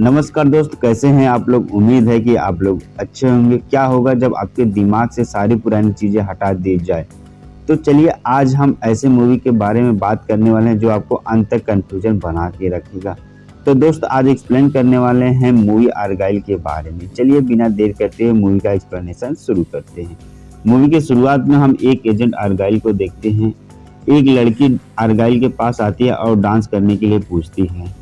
नमस्कार दोस्त, कैसे हैं आप लोग। उम्मीद है कि आप लोग अच्छे होंगे। क्या होगा जब आपके दिमाग से सारी पुरानी चीज़ें हटा दी जाए। तो चलिए आज हम ऐसे मूवी के बारे में बात करने वाले हैं जो आपको अंत तक कन्फ्यूजन बना के रखेगा। तो दोस्त आज एक्सप्लेन करने वाले हैं मूवी आर्गाइल के बारे में। चलिए बिना देर करते हुए मूवी का एक्सप्लेनेशन शुरू करते हैं। मूवी के शुरुआत में हम एक एजेंट आर्गाइल को देखते हैं। एक लड़की आर्गाइल के पास आती है और डांस करने के लिए पूछती है।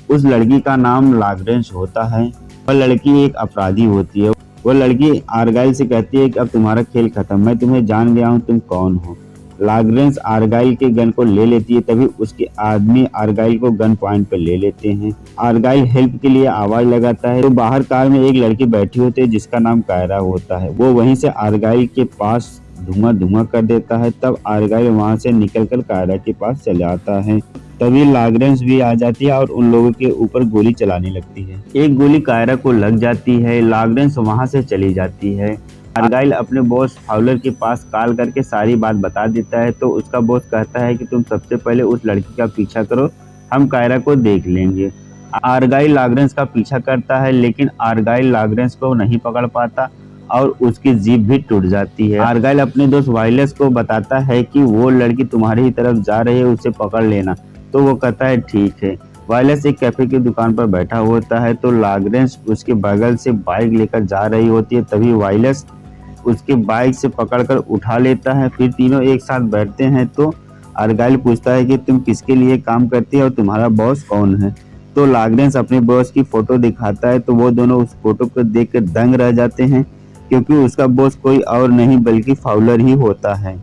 उस लड़की का नाम लाग्रेंस होता है। वह लड़की एक अपराधी होती है। वह लड़की आर्गाइल से कहती है कि अब तुम्हारा खेल खत्म, मैं तुम्हें जान गया हूँ, तुम कौन हो। लाग्रेंस आर्गाइल के गन को ले लेती है। तभी उसके आदमी आर्गाइल को गन पॉइंट पर ले लेते हैं। आर्गाइल हेल्प के लिए आवाज लगाता है तो बाहर कार में एक लड़की बैठी होती है जिसका नाम कायरा होता है। वो वहीं से आर्गाइल के पास धुआं धुआं कर देता है। तब आर्गाइल वहां से निकलकर कायरा के पास चले आता है। तभी लाग्रेंस भी आ जाती है और उन लोगों के ऊपर गोली चलाने लगती है। एक गोली कायरा को लग जाती है। लाग्रेंस वहां से चली जाती है। आर्गाइल अपने बॉस फाउलर के पास कॉल करके सारी बात बता देता है। तो उसका बॉस कहता है कि तुम सबसे पहले उस लड़की का पीछा करो, हम कायरा को देख लेंगे। आर्गाइल लाग्रेंस का पीछा करता है लेकिन आर्गाइल लाग्रेंस को नहीं पकड़ पाता और उसकी जीभ भी टूट जाती है। आर्गाइल अपने दोस्त वायलेस को बताता है कि वो लड़की तुम्हारी ही तरफ जा रही है, उसे पकड़ लेना। तो वो कहता है ठीक है। वायलेस एक कैफे की दुकान पर बैठा होता है तो लाग्रेंस उसके बगल से बाइक लेकर जा रही होती है। तभी वायलेस उसके बाइक से पकड़कर उठा लेता है। फिर तीनों एक साथ बैठते हैं तो आर्गाइल पूछता है कि तुम किसके लिए काम करती है और तुम्हारा बॉस कौन है। तो लाग्रेंस अपने बॉस की फोटो दिखाता है तो वो दोनों उस फोटो को देखकर दंग रह जाते हैं क्योंकि उसका बॉस कोई और नहीं बल्कि फाउलर ही होता है।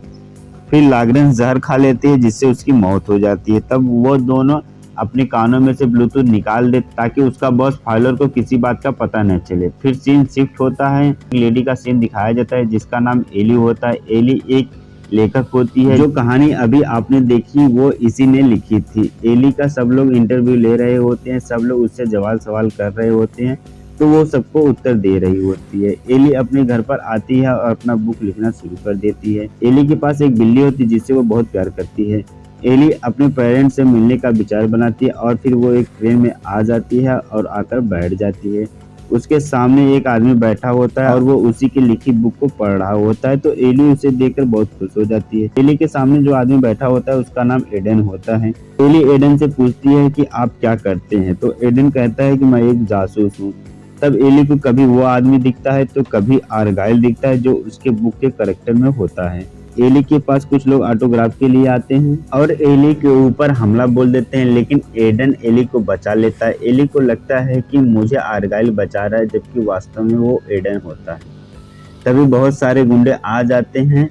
फिर लाग्रेंस जहर खा लेती है जिससे उसकी मौत हो जाती है। तब वो दोनों अपने कानों में से ब्लूटूथ निकाल दे ताकि उसका बॉस फाउलर को किसी बात का पता न चले। फिर सीन शिफ्ट होता है। लेडी का सीन दिखाया जाता है जिसका नाम एली होता है। एली एक लेखक होती है। जो कहानी अभी आपने देखी वो इसी ने लिखी थी। एली का सब लोग इंटरव्यू ले रहे होते हैं, सब लोग उससे सवाल कर रहे होते हैं तो वो सबको उत्तर दे रही होती है। एली अपने घर पर आती है और अपना बुक लिखना शुरू कर देती है। एली के पास एक बिल्ली होती है जिससे वो बहुत प्यार करती है। एली अपने पेरेंट्स से मिलने का विचार बनाती है और फिर वो एक ट्रेन में आ जाती है और आकर बैठ जाती है। उसके सामने एक आदमी बैठा होता है और वो उसी की लिखी बुक को पढ़ रहा होता है तो एली उसे देखकर बहुत खुश हो जाती है। एली के सामने जो आदमी बैठा होता है उसका नाम एडन होता है। एली एडन से पूछती है कि आप क्या करते हैं तो एडन कहता है कि मैं एक जासूस हूँ। तब एली को कभी वो आदमी दिखता है तो कभी आर्गाइल दिखता है जो उसके बुक के कैरेक्टर में होता है। एली के पास कुछ लोग ऑटोग्राफ के लिए आते हैं और एली के ऊपर हमला बोल देते हैं लेकिन एडन एली को बचा लेता है। एली को लगता है कि मुझे आर्गाइल बचा रहा है जबकि वास्तव में वो एडन होता है। तभी बहुत सारे गुंडे आ जाते हैं।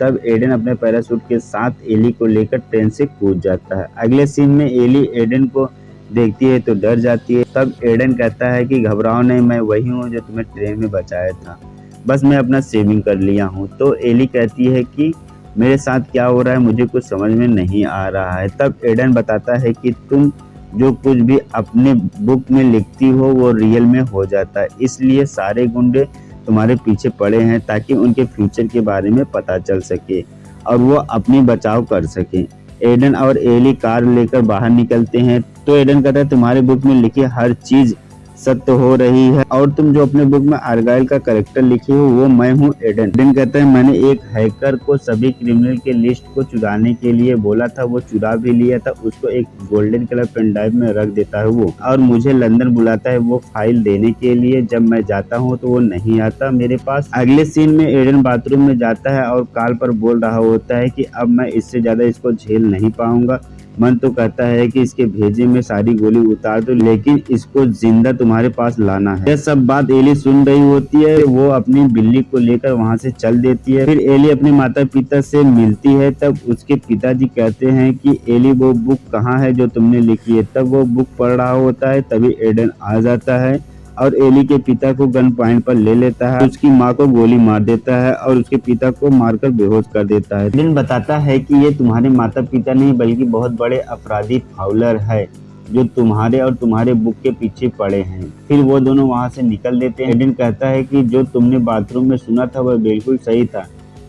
तब एडन अपने पैराशूट के साथ एली को लेकर ट्रेन से कूद जाता है। अगले सीन में एली एडन को देखती है तो डर जाती है। तब एडन कहता है कि घबराओ नहीं, मैं वही हूँ जो तुम्हें ट्रेन में बचाया था, बस मैं अपना सेविंग कर लिया हूँ। तो एली कहती है कि मेरे साथ क्या हो रहा है, मुझे कुछ समझ में नहीं आ रहा है। तब एडन बताता है कि तुम जो कुछ भी अपने बुक में लिखती हो वो रियल में हो जाता है, इसलिए सारे गुंडे तुम्हारे पीछे पड़े हैं ताकि उनके फ्यूचर के बारे में पता चल सके और वो अपनी बचाव कर सके। एडन और एली कार लेकर बाहर निकलते हैं तो एडन कहता है तुम्हारे बुक में लिखी हर चीज सत्य हो रही है और तुम जो अपने बुक में आर्गाइल का कैरेक्टर लिखे हो वो मैं हूँ। एडन कहता है मैंने एक हैकर को सभी क्रिमिनल के लिस्ट को चुराने के लिए बोला था, वो चुरा भी लिया था, उसको एक गोल्डन कलर पेन ड्राइव में रख देता है वो, और मुझे लंदन बुलाता है वो फाइल देने के लिए। जब मैं जाता हूँ तो वो नहीं आता मेरे पास। अगले सीन में एडन बाथरूम में जाता है और कॉल पर बोल रहा होता है कि अब मैं इससे ज्यादा इसको झेल नहीं पाऊंगा। मन तो कहता है कि इसके भेजे में सारी गोली उतार दो लेकिन इसको जिंदा तुम्हारे पास लाना है। यह सब बात एली सुन रही होती है। वो अपनी बिल्ली को लेकर वहां से चल देती है। फिर एली अपने माता पिता से मिलती है। तब उसके पिताजी कहते हैं कि एली वो बुक कहाँ है जो तुमने लिखी है। तब वो बुक पढ़ रहा होता है। तभी एडन आ जाता है और एली के पिता को गन पॉइंट पर ले लेता है, उसकी माँ को गोली मार देता है और उसके पिता को मारकर बेहोश कर देता है। एडन बताता है कि ये तुम्हारे माता पिता नहीं बल्कि बहुत बड़े अपराधी फाउलर है जो तुम्हारे और तुम्हारे बुक के पीछे पड़े हैं। फिर वो दोनों वहाँ से निकल देते हैं। एडन कहता है कि जो तुमने बाथरूम में सुना था वह बिल्कुल सही था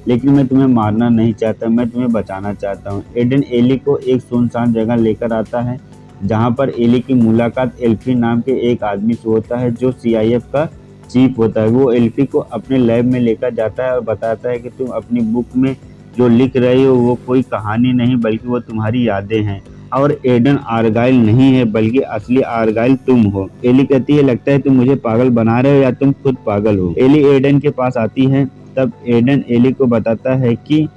लेकिन मैं तुम्हें मारना नहीं चाहता, मैं तुम्हें बचाना चाहता हूँ। एडन एली को एक सुनसान जगह लेकर आता है जहां पर एली की मुलाकात एल्फी नाम के एक आदमी से होता है जो सीआईएफ का चीफ होता है। वो एल्फी को अपने लैब में लेकर जाता है और बताता है कि तुम अपनी बुक में जो लिख रही हो वो कोई कहानी नहीं बल्कि वो तुम्हारी यादें हैं और एडन आर्गाइल नहीं है बल्कि असली आर्गाइल तुम हो। एली कहती है लगता है तुम मुझे पागल बना रहे हो या तुम खुद पागल हो। एली एडन के पास आती है, तब एडन एली को बताता है कि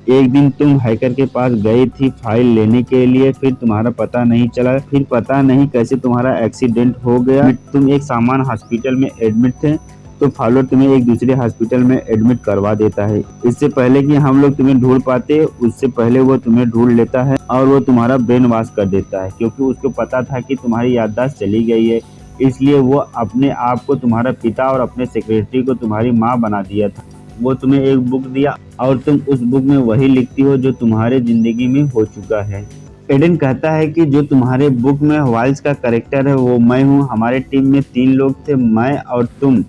एक दिन तुम हैकर के पास गई थी फाइल लेने के लिए, फिर तुम्हारा पता नहीं चला, फिर पता नहीं कैसे तुम्हारा एक्सीडेंट हो गया, तुम एक सामान्य हॉस्पिटल में एडमिट थे तो फॉलोअर तुम्हें एक दूसरे हॉस्पिटल में एडमिट करवा देता है। इससे पहले कि हम लोग तुम्हें ढूंढ पाते उससे पहले वो तुम्हें ढूंढ लेता है और वो तुम्हारा ब्रेन वॉश कर देता है, क्योंकि उसको पता था कि तुम्हारी याददाश्त चली गई है, इसलिए वो अपने आप को तुम्हारा पिता और अपने सेक्रेटरी को तुम्हारी माँ बना दिया था। वो तुम्हें एक बुक दिया और तुम उस बुक में वही लिखती हो जो तुम्हारे जिंदगी में हो चुका है। एडन कहता है कि जो तुम्हारे बुक में वाइल्स का कैरेक्टर है वो मैं हूँ। हमारे टीम में 3 लोग थे, मैं और तुम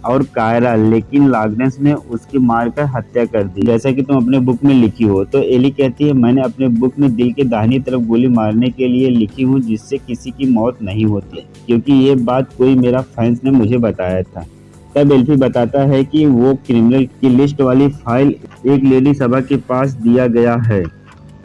और कायरा, लेकिन लॉगनेस ने उसकी मारकर हत्या कर दी जैसा कि तुम अपने बुक में लिखी हो। तो एली कहती है मैंने अपने बुक में दिल के दाहिनी तरफ गोली मारने के लिए लिखी हूँ जिससे किसी की मौत नहीं होती, क्योंकि ये बात कोई मेरा फैंस ने मुझे बताया था। तब एल्फी बताता है कि वो क्रिमिनल की लिस्ट वाली फाइल एक लेडी सभा के पास दिया गया है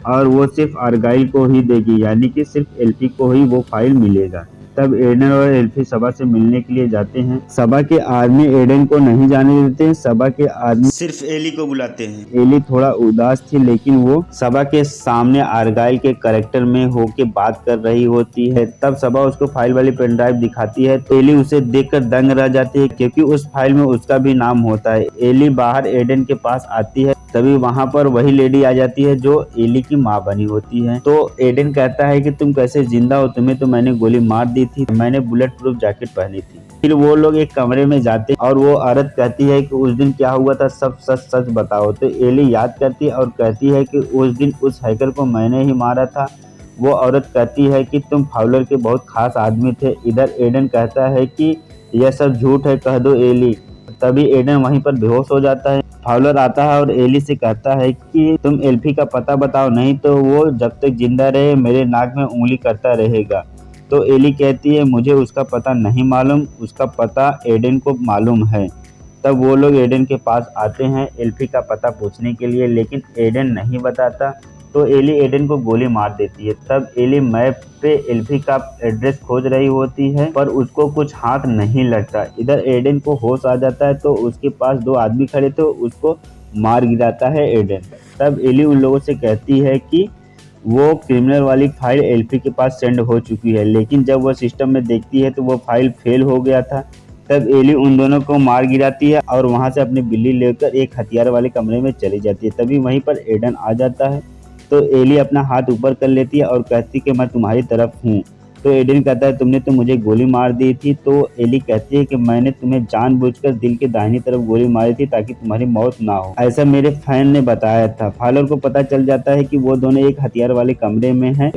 और वो सिर्फ आर्गाइल को ही देगी, यानी कि सिर्फ एल्फी को ही वो फाइल मिलेगा। तब एडन और एल्फी सभा से मिलने के लिए जाते हैं। सभा के आदमी एडन को नहीं जाने देते हैं, सभा के आदमी सिर्फ एली को बुलाते हैं। एली थोड़ा उदास थी, लेकिन वो सभा के सामने आर्गाइल के कैरेक्टर में होके बात कर रही होती है। तब सभा उसको फाइल वाली पेन ड्राइव दिखाती है तो एली उसे देखकर दंग रह जाती है, क्योंकि उस फाइल में उसका भी नाम होता है। एली बाहर एडन के पास आती है, तभी वहां पर वही लेडी आ जाती है जो एली की माँ बनी होती है। तो एडन कहता है कि तुम कैसे जिंदा हो, तुम्हें तो मैंने गोली मार दी थी, मैंने बुलेट प्रूफ जैकेट पहनी थी। फिर वो लोग एक कमरे में जाते हैं और वो औरत कहती है कि उस दिन क्या हुआ था, सब सच सच बताओ। तो एली याद करती है और कहती है कि उस दिन उस हैकर को मैंने ही मारा था। वो औरत कहती है कि तुम फाउलर के बहुत खास आदमी थे। इधर एडन कहता है कि यह सब झूठ है, कह दो एली। तभी एडन वहीं पर बेहोश हो जाता है। फाउलर आता है और एली से कहता है कि तुम एल्फी का पता बताओ, नहीं तो वो जब तक जिंदा रहे मेरे नाक में उंगली करता रहेगा। तो एली कहती है मुझे उसका पता नहीं मालूम, उसका पता एडन को मालूम है। तब वो लोग एडन के पास आते हैं एल्फी का पता पूछने के लिए, लेकिन एडन नहीं बताता। तो एली एडन को गोली मार देती है। तब एली मैप पे एल्फी का एड्रेस खोज रही होती है पर उसको कुछ हाथ नहीं लगता। इधर एडन को होश आ जाता है तो उसके पास 2 आदमी खड़े थे, उसको मार गिराता है एडन। तब एली उन लोगों से कहती है कि वो क्रिमिनल वाली फाइल एल्फी के पास सेंड हो चुकी है, लेकिन जब वो सिस्टम में देखती है तो वो फाइल फेल हो गया था। तब एली उन दोनों को मार गिराती है और वहां से अपनी बिल्ली लेकर एक हथियार वाले कमरे में चली जाती है। तभी वहीं पर एडन आ जाता है तो एली अपना हाथ ऊपर कर लेती है और कहती कि मैं तुम्हारी तरफ हूँ। तो एडन कहता है तुमने तो मुझे गोली मार दी थी। तो एली कहती है कि मैंने तुम्हें जानबूझकर दिल के दाहिनी तरफ गोली मारी थी ताकि तुम्हारी मौत ना हो, ऐसा मेरे फैन ने बताया था। फाउलर को पता चल जाता है कि वो दोनों एक हथियार वाले कमरे में हैं,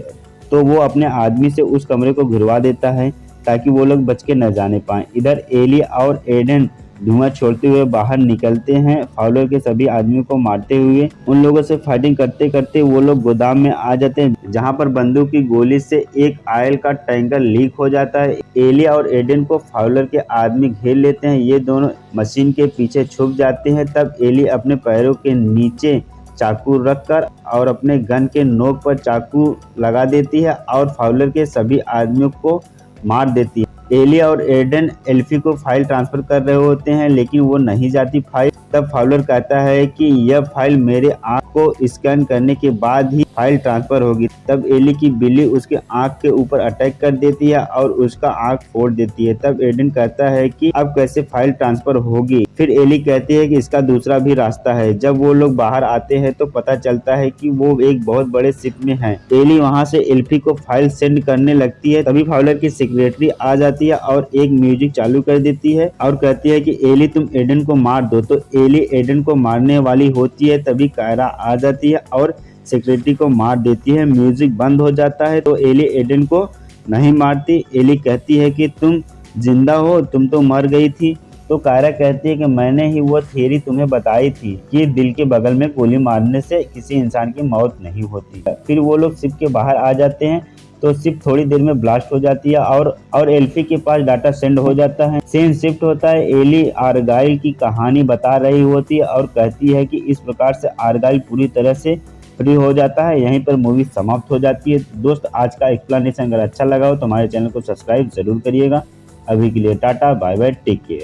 तो वो अपने आदमी से उस कमरे को घिरवा देता है ताकि वो लोग बच के न जाने पाए। इधर एली और एडन धुआं छोड़ते हुए बाहर निकलते हैं, फाउलर के सभी आदमियों को मारते हुए। उन लोगों से फाइटिंग करते करते वो लोग गोदाम में आ जाते हैं, जहां पर बंदूक की गोली से एक ऑयल का टैंकर लीक हो जाता है। एली और एडन को फाउलर के आदमी घेर लेते हैं, ये दोनों मशीन के पीछे छुप जाते हैं। तब एली अपने पैरों के नीचे चाकू रखकर और अपने गन के नोक पर चाकू लगा देती है और फाउलर के सभी आदमियों को मार देती है। एली और एडन एल्फी को फाइल ट्रांसफर कर रहे होते हैं, लेकिन वो नहीं जाती फाइल। तब फाउलर कहता है कि यह फाइल मेरे आंख को स्कैन करने के बाद ही फाइल ट्रांसफर होगी। तब एली की बिल्ली उसके आंख के ऊपर अटैक कर देती है और उसका आंख फोड़ देती है। तब एडन कहता है कि अब कैसे फाइल ट्रांसफर होगी। फिर एली कहती है कि इसका दूसरा भी रास्ता है। जब वो लोग बाहर आते हैं तो पता चलता है कि वो एक बहुत बड़े शिप में हैं। एली वहां से एल्फी को फाइल सेंड करने लगती है, तभी फाउलर की सेक्रेटरी आ जाती है और एक म्यूजिक चालू कर देती है और कहती है कि एली तुम एडन को मार दो। तो एली एडन को मारने वाली होती है, तभी कायरा आ जाती है और सेक्रेटरी को मार देती है। म्यूजिक बंद हो जाता है तो एली एडन को नहीं मारती। एली कहती है कि तुम जिंदा हो, तुम तो मर गई थी। तो कायरा कहती है कि मैंने ही वो थ्योरी तुम्हें बताई थी कि दिल के बगल में गोली मारने से किसी इंसान की मौत नहीं होती। फिर वो लोग शिप के बाहर आ जाते हैं तो शिप थोड़ी देर में ब्लास्ट हो जाती है और एल्फी के पास डाटा सेंड हो जाता है। सीन शिफ्ट होता है, एली आर्गाइल की कहानी बता रही होती है और कहती है कि इस प्रकार से आर्गाइल पूरी तरह से फ्री हो जाता है। यहीं पर मूवी समाप्त हो जाती है। दोस्त, आज का एक्सप्लेनेशन अगर अच्छा लगा हो तो हमारे चैनल को सब्सक्राइब जरूर करिएगा। अभी के लिए tata, bye bye, take care.